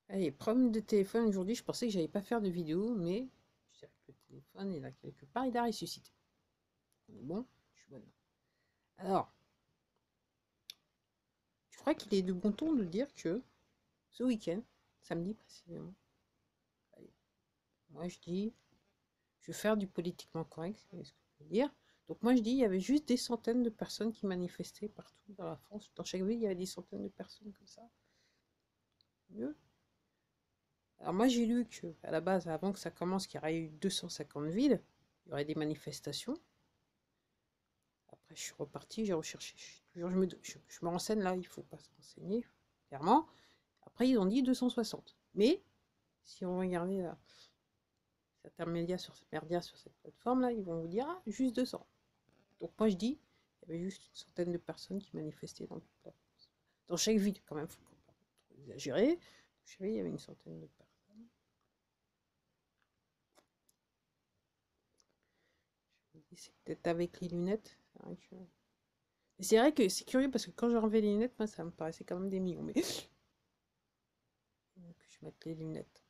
Allez, problème de téléphone aujourd'hui, je pensais que j'allais pas faire de vidéo, mais je dirais que le téléphone est là quelque part, il a ressuscité. On est bon, je suis bonne. Alors, je crois qu'il est de bon ton de dire que ce week-end, samedi précisément, allez, moi je dis, je vais faire du politiquement correct, c'est ce que je veux dire. Donc moi je dis, il y avait juste des centaines de personnes qui manifestaient partout dans la France. Dans chaque ville, il y avait des centaines de personnes comme ça. Mieux. Alors moi j'ai lu que à la base, avant que ça commence, qu'il y aurait eu 250 villes, il y aurait des manifestations. Après, je suis reparti, j'ai recherché. Je me renseigne là, il ne faut pas se renseigner, clairement. Après, ils ont dit 260. Mais, si on regardait là, cet intermédiaire sur cette plateforme-là, ils vont vous dire ah, juste 200. Donc, moi, je dis il y avait juste une centaine de personnes qui manifestaient dans chaque ville, quand même, il faut pas trop exagérer. Je savais, il y avait une centaine de personnes. C'est peut-être avec les lunettes. C'est vrai que c'est curieux parce que quand j'ai enlevé les lunettes, moi, ça me paraissait quand même des millions. Mais donc, je vais mettre les lunettes.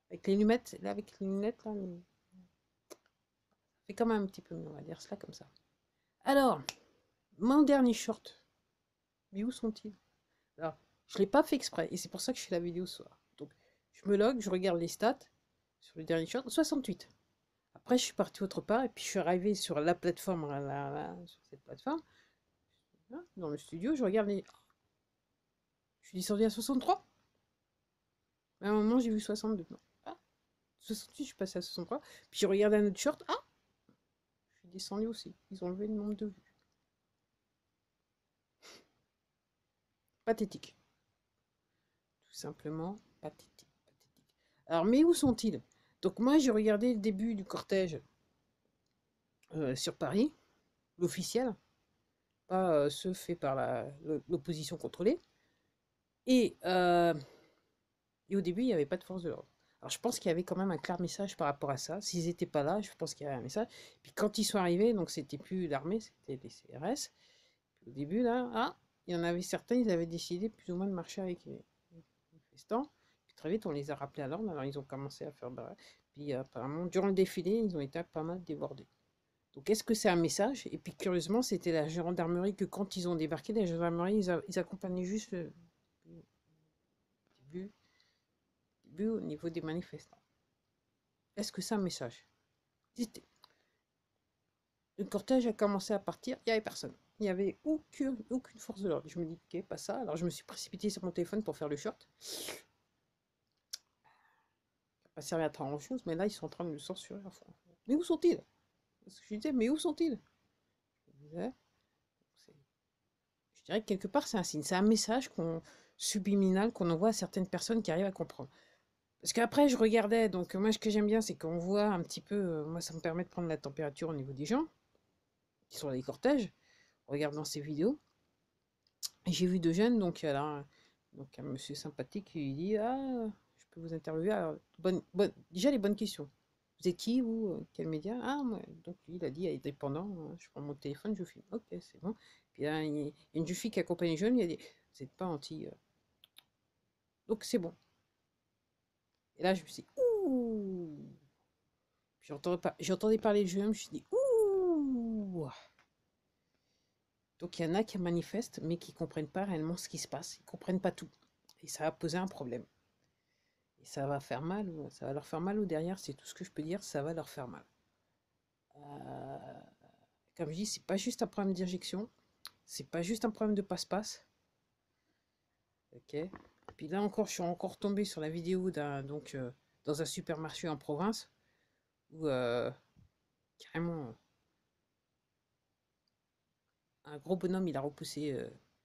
Avec les lunettes, là, avec les lunettes, là, fait quand même un petit peu mieux, on va dire cela comme ça. Alors, mon dernier short, mais où sont-ils? Alors, je ne l'ai pas fait exprès, et c'est pour ça que je fais la vidéo ce soir. Donc, je me log, je regarde les stats sur le dernier short, 68. Après, je suis parti autre part, et puis je suis arrivé sur la plateforme, sur cette plateforme, là, dans le studio, je regarde les... Je suis descendu à 63. À un moment, j'ai vu 62. Non. Ah, 68, je suis passé à 63. Puis je regarde un autre short. Ah, je suis descendu aussi. Ils ont levé le nombre de vues. Pathétique. Tout simplement pathétique. Pathétique. Alors, mais où sont-ils? Donc moi, j'ai regardé le début du cortège sur Paris, l'officiel, pas ceux faits par l'opposition contrôlée. Et, euh, et au début, il n'y avait pas de force de l'ordre. Alors je pense qu'il y avait quand même un clair message par rapport à ça. S'ils n'étaient pas là, je pense qu'il y avait un message. Puis quand ils sont arrivés, donc c'était plus l'armée, c'était les CRS. Puis au début, là, ah, il y en avait certains, ils avaient décidé plus ou moins de marcher avec les manifestants. Puis très vite, on les a rappelés à l'ordre. Alors ils ont commencé à faire barrage. Puis apparemment, durant le défilé, ils ont été pas mal débordés. Donc est-ce que c'est un message? Et puis curieusement, c'était la gendarmerie que quand ils ont débarqué, la gendarmerie, ils accompagnaient juste le début, début au niveau des manifestants. Est-ce que c'est un message? Le cortège a commencé à partir, il n'y avait personne. Il n'y avait aucune force de l'ordre. Je me dis, ok, pas ça. Alors je me suis précipité sur mon téléphone pour faire le short. Ça n'a pas servi à grand chose, mais là, ils sont en train de me censurer à fond. Mais où sont-ils? Parce que je disais, mais où sont-ils? Je disais, je dirais que quelque part, c'est un signe. C'est un message subliminal qu'on envoie à certaines personnes qui arrivent à comprendre. Parce qu'après, je regardais, donc moi, ce que j'aime bien, c'est qu'on voit un petit peu, moi, ça me permet de prendre la température au niveau des gens qui sont dans les cortèges, en regardant ces vidéos. Et j'ai vu deux jeunes, donc un monsieur sympathique qui lui dit ah, je peux vous interviewer. Alors, déjà, les bonnes questions. Vous êtes qui, vous? Quel média? Ah, moi. Donc, lui, il a dit indépendant. Je prends mon téléphone, je filme. Ok, c'est bon. Puis là, il y a une jeune fille qui accompagne les jeunes, il a dit vous n'êtes pas anti. Donc, c'est bon. Et là, je me suis dit ouh. J'entendais parler de jeunes, je me suis dit ouh. Donc, il y en a qui manifestent, mais qui ne comprennent pas réellement ce qui se passe. Ils ne comprennent pas tout. Et ça va poser un problème. Et ça va faire mal, ça va leur faire mal au derrière, c'est tout ce que je peux dire, ça va leur faire mal. Euh, Comme je dis, c'est pas juste un problème d'injection, c'est pas juste un problème de passe-passe. Ok. Puis là encore, je suis encore tombé sur la vidéo dans un supermarché en province où carrément un gros bonhomme il a repoussé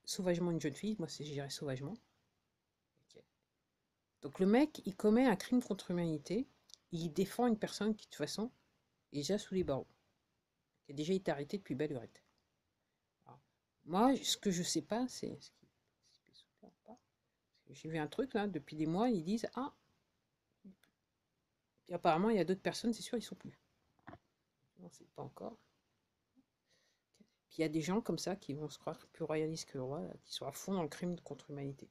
sauvagement une jeune fille. Moi, c'est je dirais sauvagement. Ok. Donc le mec, il commet un crime contre l'humanité. Il défend une personne qui de toute façon est déjà sous les barreaux, qui a déjà été arrêtée depuis belle lurette. Alors, moi, ce que je sais pas, c'est ce qui pas. J'ai vu un truc là, depuis des mois, ils disent ah, puis apparemment il y a d'autres personnes, c'est sûr, ils sont plus. Non, c'est pas encore. Puis il y a des gens comme ça qui vont se croire plus royalistes que le roi, là, qui sont à fond dans le crime contre l'humanité.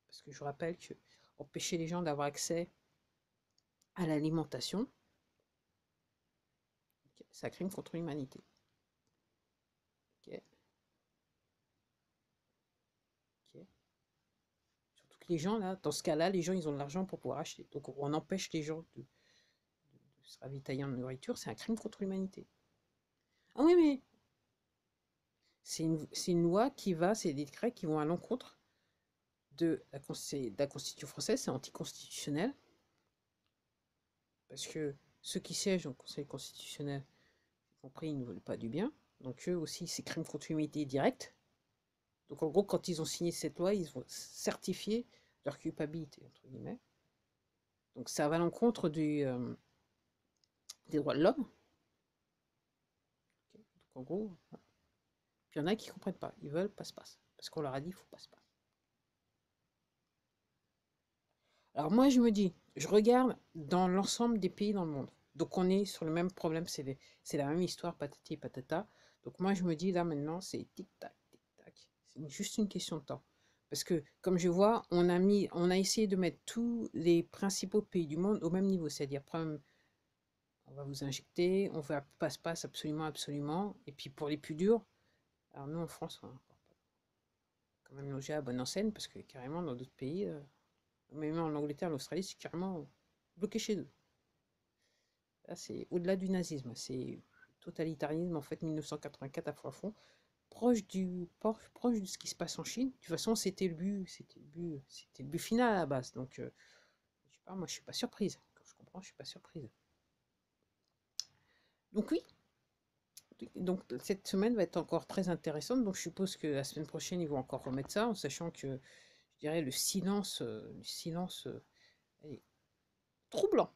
Parce que je rappelle que empêcher les gens d'avoir accès à l'alimentation, okay, c'est un crime contre l'humanité. Okay. Okay. Surtout que les gens, là, dans ce cas-là, les gens, ils ont de l'argent pour pouvoir acheter. Donc on empêche les gens de se ravitailler en nourriture, c'est un crime contre l'humanité. Ah oui, mais c'est une loi qui va, c'est des décrets qui vont à l'encontre de la Constitution française, c'est anticonstitutionnel, parce que ceux qui siègent au Conseil constitutionnel, y compris, ils ne veulent pas du bien. Donc eux aussi, c'est crime contre l'humanité direct. Donc en gros, quand ils ont signé cette loi, ils ont certifié leur culpabilité, entre guillemets. Donc ça va à l'encontre des droits de l'homme. Okay. Donc en gros, voilà. Puis il y en a qui ne comprennent pas, ils veulent passe-passe. Parce qu'on leur a dit, il faut passe-passe. Alors moi, je me dis, je regarde dans l'ensemble des pays dans le monde. Donc on est sur le même problème, c'est la même histoire, patati et patata. Donc moi, je me dis, là maintenant, c'est tic-tac, tic-tac. C'est juste une question de temps. Parce que, comme je vois, on a essayé de mettre tous les principaux pays du monde au même niveau. C'est-à-dire, on va vous injecter, on va passe-passe absolument, absolument. Et puis pour les plus durs, alors nous en France, on a quand même logé à bonne enseigne, parce que carrément dans d'autres pays, même en Angleterre, l'Australie, c'est carrément bloqué chez eux. Là, c'est au-delà du nazisme, c'est totalitarisme en fait 1984 à fond, proche de ce qui se passe en Chine. De toute façon, c'était le but final à la base. Donc, je sais pas, moi, je suis pas surprise. Quand je comprends, je suis pas surprise. Donc oui. Donc cette semaine va être encore très intéressante. Donc je suppose que la semaine prochaine, ils vont encore remettre ça, en sachant que, je dirais, le silence est troublant.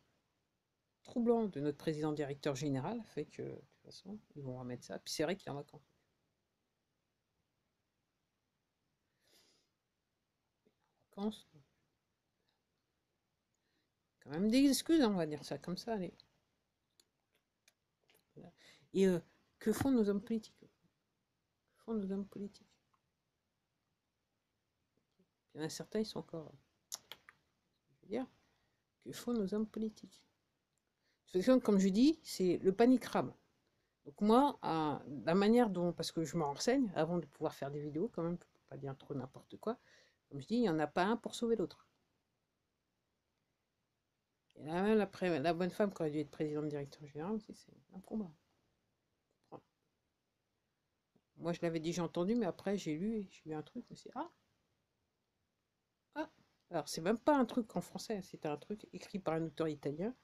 Troublant de notre président directeur général fait que, de toute façon, ils vont remettre ça. Puis c'est vrai qu'il est en vacances. Vacances, quand même des excuses, hein, on va dire ça comme ça. Allez. Et que font nos hommes politiques? Que font nos hommes politiques? Il y en a certains, ils sont encore. Je veux dire, que font nos hommes politiques? Comme je dis, c'est le panique-rame. Donc moi, la manière dont, parce que je me renseigne avant de pouvoir faire des vidéos, quand même, pour pas dire trop n'importe quoi, comme je dis, il n'y en a pas un pour sauver l'autre. Et là, même après, la bonne femme, quand elle a dû être présidente directeur général, aussi, c'est un combat. Moi, je l'avais déjà entendu, mais après, j'ai lu et j'ai eu un truc, je me suis dit, ah. Alors, c'est même pas un truc en français, c'était un truc écrit par un auteur italien,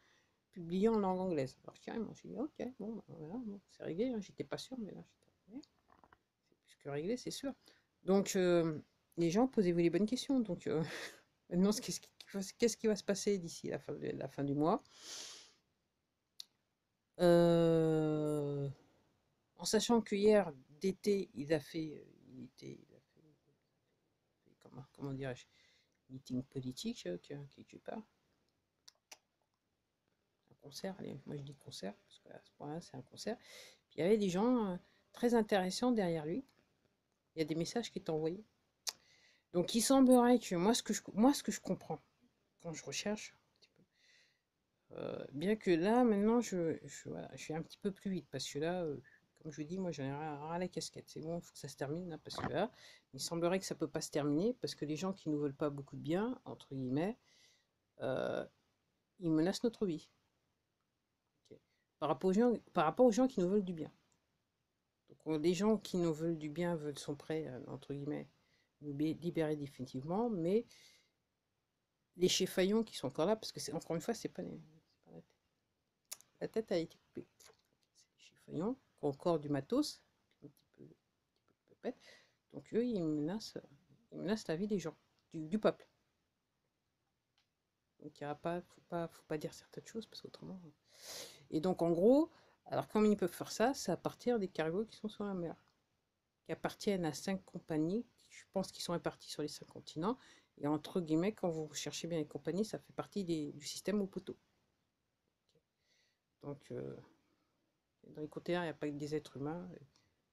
publié en langue anglaise. Alors, carrément, j'ai dit, ok, bon, voilà, bon, c'est réglé, hein, j'étais pas sûr, mais là, j'étais réglé. C'est plus que réglé, c'est sûr. Donc, les gens, posez-vous les bonnes questions. Donc, maintenant, qu'est-ce qui va se passer d'ici la fin du mois? En sachant que hier, d'été, comment dirais-je, meeting politique, quelque part. Un concert, allez, moi je dis concert, parce qu'à ce point-là, c'est un concert. Puis il y avait des gens très intéressants derrière lui. Il y a des messages qui étaient envoyés. Donc il semblerait que moi, ce que je comprends quand je recherche, bien que là, maintenant, voilà, je suis un petit peu plus vite, parce que là, comme je vous dis, moi, j'en ai rien à la casquette. C'est bon, il faut que ça se termine, là, parce que là, il semblerait que ça ne peut pas se terminer, parce que les gens qui ne nous veulent pas beaucoup de bien, entre guillemets, euh, ils menacent notre vie. Okay. Par rapport aux gens qui nous veulent du bien. Donc, les gens qui nous veulent du bien sont prêts, entre guillemets, nous libérer définitivement, mais les cheffaillons qui sont encore là, parce que, encore une fois, c'est pas la tête a été coupée. C'est les cheffaillons qui ont encore du matos, un petit peu pépette. Donc eux, ils menacent la vie des gens, du peuple. Donc il y aura pas, faut pas dire certaines choses, parce qu'autrement. Et donc en gros, alors comment ils peuvent faire ça? C'est à partir des cargos qui sont sur la mer, qui appartiennent à 5 compagnies, je pense qu'ils sont répartis sur les 5 continents. Et entre guillemets, quand vous cherchez bien les compagnies, ça fait partie du système au poteau. Donc dans les containers, il n'y a pas que des êtres humains,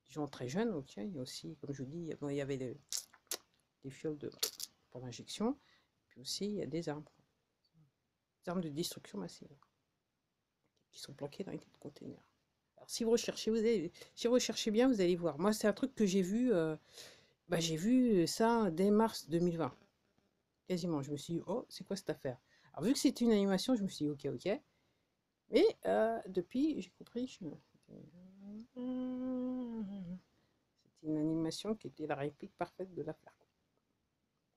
des gens très jeunes. Donc il y a aussi, comme je vous dis, il y avait des fioles pour l'injection. Puis aussi, il y a des armes. Des armes de destruction massive qui sont planquées dans les containers. Alors, si vous recherchez bien, vous allez voir. Moi, c'est un truc que j'ai vu ça dès mars 2020. Quasiment. Je me suis dit, oh, c'est quoi cette affaire? Alors, vu que c'était une animation, je me suis dit, ok, ok. Mais depuis, j'ai compris que c'était une animation qui était la réplique parfaite de l'affaire.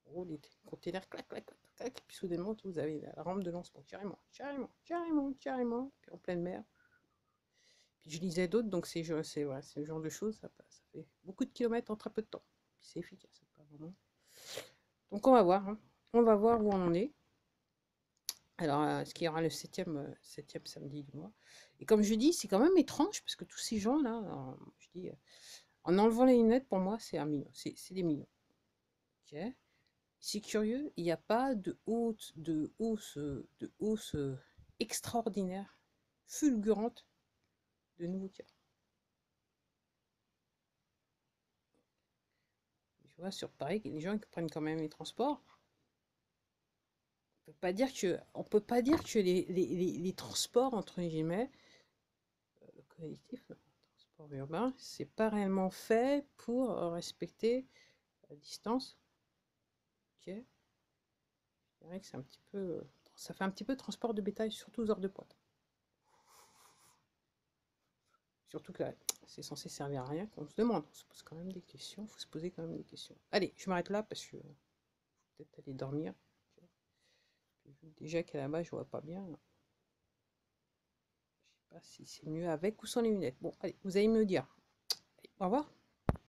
En gros, les containers, clac, clac, clac, clac, puis soudainement, vous avez la rampe de lancement, carrément, carrément, carrément, carrément, puis en pleine mer. Puis je lisais d'autres, donc c'est le genre de choses, ça fait beaucoup de kilomètres en très peu de temps. Puis c'est efficace, pas vraiment. Donc on va voir, hein. On va voir où on en est. Alors, est-ce qu'il y aura le septième samedi du mois? Et comme je dis, c'est quand même étrange, parce que tous ces gens-là, je dis, en enlevant les lunettes, pour moi, c'est des millions. Ok. C'est curieux, il n'y a pas de hausse extraordinaire, fulgurante de nouveaux cas. Tu vois, sur Paris, les gens qui prennent quand même les transports. On ne peut pas dire que les transports, entre guillemets, le collectif, le transport urbain, c'est pas réellement fait pour respecter la distance. Ok. Je dirais que c'est un petit peu, ça fait un petit peu transport de bétail, surtout aux heures de pointe. Surtout que là, c'est censé servir à rien, qu'on se demande. On se pose quand même des questions, il faut se poser quand même des questions. Allez, je m'arrête là parce que faut peut-être aller dormir. Déjà qu'à la base, je vois pas bien. Je sais pas si c'est mieux avec ou sans les lunettes. Bon, allez, vous allez me le dire. Allez, au revoir.